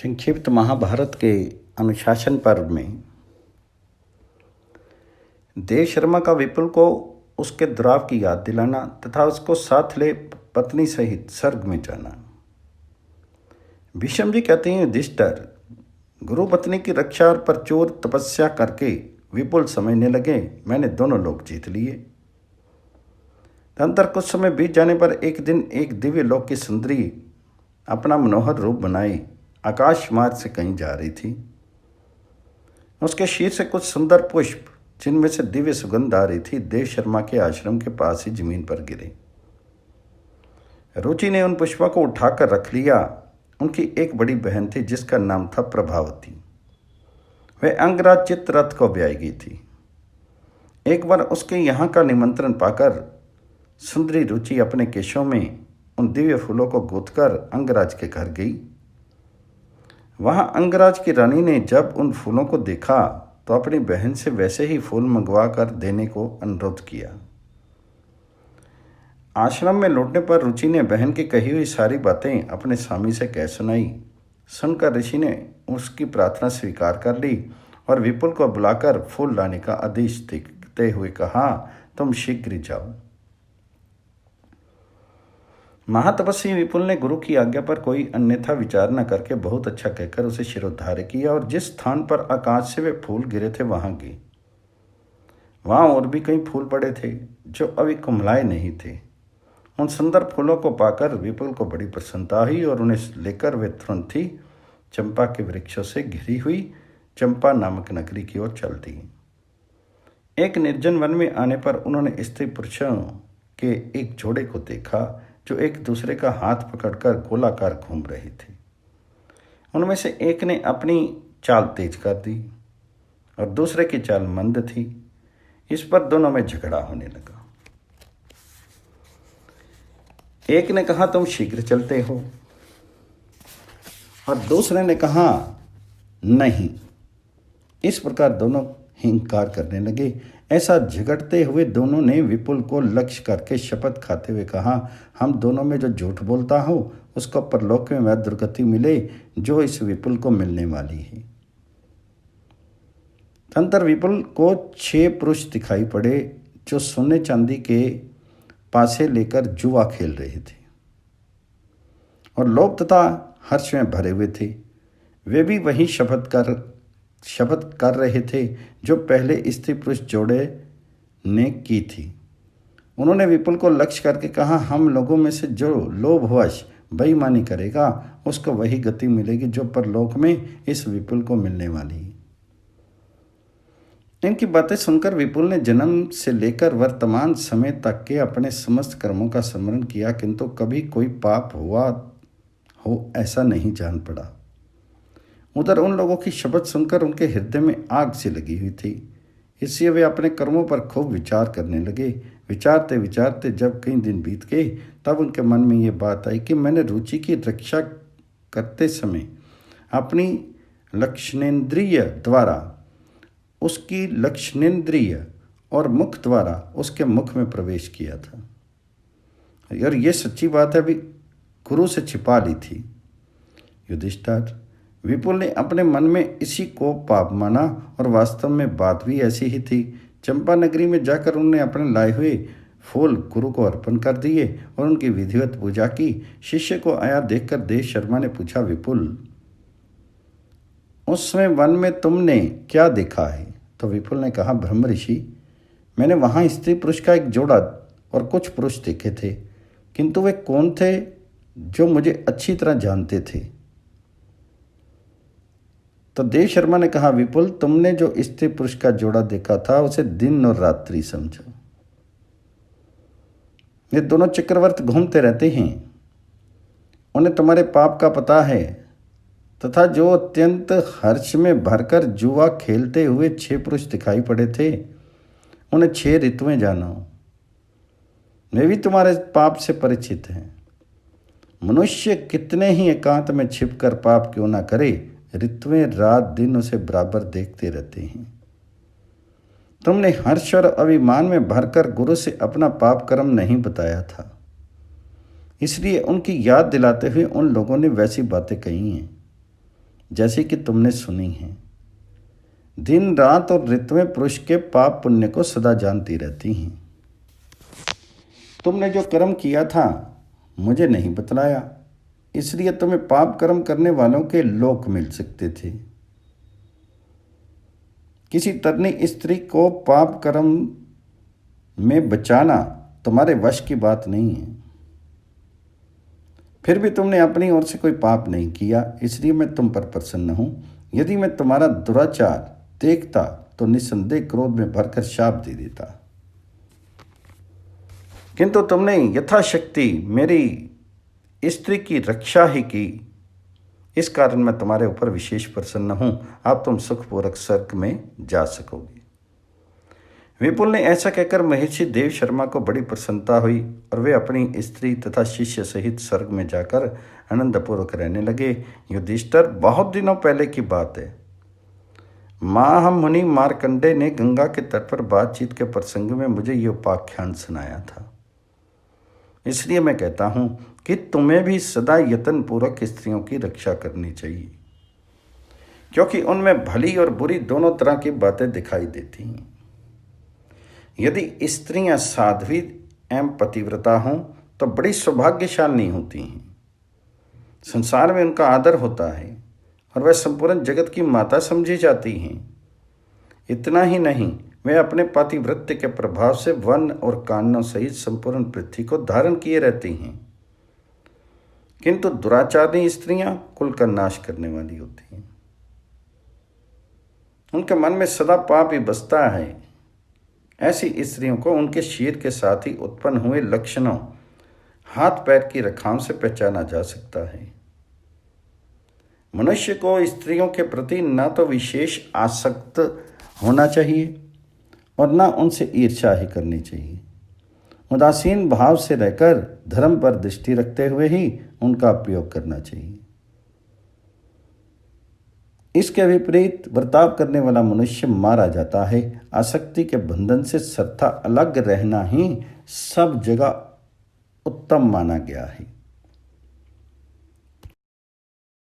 संक्षिप्त महाभारत के अनुशासन पर्व में देव शर्मा का विपुल को उसके दुराव की याद दिलाना तथा उसको साथ ले पत्नी सहित स्वर्ग में जाना। भीष्म जी कहते हैं, युधिष्ठिर गुरु पत्नी की रक्षा और प्रचुर तपस्या करके विपुल समझने लगे मैंने दोनों लोक जीत लिए। तदनंतर कुछ समय बीत जाने पर एक दिन एक दिव्य लोक की सुंदरी अपना मनोहर रूप बनाए आकाश मार्ग से कहीं जा रही थी। उसके शीर से कुछ सुंदर पुष्प जिनमें से दिव्य सुगंध आ रही थी देव शर्मा के आश्रम के पास ही जमीन पर गिरे। रुचि ने उन पुष्पों को उठाकर रख लिया। उनकी एक बड़ी बहन थी जिसका नाम था प्रभावती। वह अंगराज चित्ररथ को ब्याई गई थी। एक बार उसके यहाँ का निमंत्रण पाकर सुंदरी रुचि अपने केशों में उन दिव्य फूलों को गूंथकर अंगराज के घर गई। वहां अंगराज की रानी ने जब उन फूलों को देखा तो अपनी बहन से वैसे ही फूल मंगवा कर देने को अनुरोध किया। आश्रम में लौटने पर रुचि ने बहन की कही हुई सारी बातें अपने स्वामी से कह सुनाई। सुनकर ऋषि ने उसकी प्रार्थना स्वीकार कर ली और विपुल को बुलाकर फूल लाने का आदेश देते हुए कहा, तुम शीघ्र जाओ। महातपस्वी विपुल ने गुरु की आज्ञा पर कोई अन्यथा विचार न करके बहुत अच्छा कहकर उसे शिरोधार्य किया और जिस स्थान पर आकाश से वे फूल गिरे थे वहां गए। वहां और भी कई फूल पड़े थे जो अभी कुम्हलाए नहीं थे। उन सुंदर फूलों को पाकर विपुल को बड़ी प्रसन्नता हुई और उन्हें लेकर वे तुरंत ही चंपा के वृक्षों से घिरी हुई चंपा नामक नगरी की ओर चल दी। एक निर्जन वन में आने पर उन्होंने स्त्री पुरुषों के एक जोड़े को देखा जो एक दूसरे का हाथ पकड़कर गोलाकार घूम रहे थे। उनमें से एक ने अपनी चाल तेज कर दी और दूसरे की चाल मंद थी। इस पर दोनों में झगड़ा होने लगा। एक ने कहा, तुम शीघ्र चलते हो, और दूसरे ने कहा, नहीं। इस प्रकार दोनों हिंकार करने लगे। ऐसा झगड़ते हुए दोनों ने विपुल को लक्ष्य करके शपथ खाते हुए कहा, हम दोनों में जो झूठ बोलता हो उसको परलोक में वह दुर्गति मिले जो इस विपुल को मिलने वाली है। तदनंतर विपुल को 6 पुरुष दिखाई पड़े जो सोने चांदी के पासे लेकर जुआ खेल रहे थे और लोभ तथा हर्ष में भरे हुए थे। वे भी वही शपथ कर रहे थे जो पहले स्त्री पुरुष जोड़े ने की थी। उन्होंने विपुल को लक्ष्य करके कहा, हम लोगों में से जो लोभवश बेईमानी करेगा उसको वही गति मिलेगी जो परलोक में इस विपुल को मिलने वाली है। इनकी बातें सुनकर विपुल ने जन्म से लेकर वर्तमान समय तक के अपने समस्त कर्मों का स्मरण किया, किंतु कभी कोई पाप हुआ हो ऐसा नहीं जान पड़ा। उधर उन लोगों की शपथ सुनकर उनके हृदय में आग सी लगी हुई थी। इसलिए वे अपने कर्मों पर खूब विचार करने लगे। विचारते विचारते जब कई दिन बीत गए तब उनके मन में ये बात आई कि मैंने रुचि की रक्षा करते समय अपनी लक्षणेन्द्रिय द्वारा उसकी लक्षणेन्द्रिय और मुख द्वारा उसके मुख में प्रवेश किया था। और ये सच्ची बात है, अभी गुरु से छिपा ली थी। युधिष्ठिर, विपुल ने अपने मन में इसी को पाप माना और वास्तव में बात भी ऐसी ही थी। चंपा नगरी में जाकर उन्होंने अपने लाए हुए फूल गुरु को अर्पण कर दिए और उनकी विधिवत पूजा की। शिष्य को आया देखकर देव शर्मा ने पूछा, विपुल, उस समय वन में तुमने क्या देखा है? तो विपुल ने कहा, ब्रह्म ऋषि, मैंने वहाँ स्त्री पुरुष का एक जोड़ा और कुछ पुरुष देखे थे, किंतु वे कौन थे जो मुझे अच्छी तरह जानते थे। तो देव शर्मा ने कहा, विपुल, तुमने जो स्त्री पुरुष का जोड़ा देखा था उसे दिन और रात्रि समझो। ये दोनों चक्रवर्ती घूमते रहते हैं। उन्हें तुम्हारे पाप का पता है तथा जो अत्यंत हर्ष में भरकर जुआ खेलते हुए 6 पुरुष दिखाई पड़े थे उन्हें 6 ऋतुएं जानो। वे भी तुम्हारे पाप से परिचित हैं। मनुष्य कितने ही एकांत में छिपकर पाप क्यों ना करे, ऋतुएं रात दिन उसे बराबर देखते रहते हैं। तुमने हर्ष और अभिमान में भरकर गुरु से अपना पाप कर्म नहीं बताया था, इसलिए उनकी याद दिलाते हुए उन लोगों ने वैसी बातें कही हैं। जैसी कि तुमने सुनी है। दिन रात और ऋतुएं पुरुष के पाप पुण्य को सदा जानती रहती हैं। तुमने जो कर्म किया था मुझे नहीं बतलाया, इसलिए तुम्हें पाप कर्म करने वालों के लोक मिल सकते थे। किसी तरनी स्त्री को पाप कर्म में बचाना तुम्हारे वश की बात नहीं है। फिर भी तुमने अपनी ओर से कोई पाप नहीं किया, इसलिए मैं तुम पर प्रसन्न हूं। यदि मैं तुम्हारा दुराचार देखता तो निस्संदेह क्रोध में भरकर शाप दे देता, किंतु तुमने यथाशक्ति मेरी स्त्री की रक्षा ही की। इस कारण मैं तुम्हारे ऊपर विशेष प्रसन्न हूं। अब तुम सुखपूर्वक स्वर्ग में जा सकोगे। विपुल ने ऐसा कहकर महर्षि देव शर्मा को बड़ी प्रसन्नता हुई और वे अपनी स्त्री तथा शिष्य सहित स्वर्ग में जाकर आनंदपूर्वक रहने लगे। युधिष्ठिर, बहुत दिनों पहले की बात है। महाम मुनि मार्कंडेय ने गंगा के तट पर बातचीत के प्रसंग में मुझे ये उपाख्यान सुनाया था। इसलिए मैं कहता हूं कि तुम्हें भी सदा यत्न पूर्वक स्त्रियों की रक्षा करनी चाहिए, क्योंकि उनमें भली और बुरी दोनों तरह की बातें दिखाई देती हैं। यदि स्त्रियां साध्वी एवं पतिव्रता हों तो बड़ी सौभाग्यशाली होती हैं। संसार में उनका आदर होता है और वह संपूर्ण जगत की माता समझी जाती हैं। इतना ही नहीं, वे अपने पातिव्रत्य के प्रभाव से वन और काननों सहित संपूर्ण पृथ्वी को धारण किए रहती हैं। किंतु दुराचारी स्त्रियां कुल का नाश करने वाली होती हैं। उनके मन में सदा पाप ही बसता है। ऐसी स्त्रियों को उनके शरीर के साथ ही उत्पन्न हुए लक्षणों, हाथ पैर की रेखाओं से पहचाना जा सकता है। मनुष्य को स्त्रियों के प्रति न तो विशेष आसक्त होना चाहिए और न उनसे ईर्ष्या ही करनी चाहिए। उदासीन भाव से रहकर धर्म पर दृष्टि रखते हुए ही उनका उपयोग करना चाहिए। इसके विपरीत बर्ताव करने वाला मनुष्य मारा जाता है। आसक्ति के बंधन से सर्वथा अलग रहना ही सब जगह उत्तम माना गया है।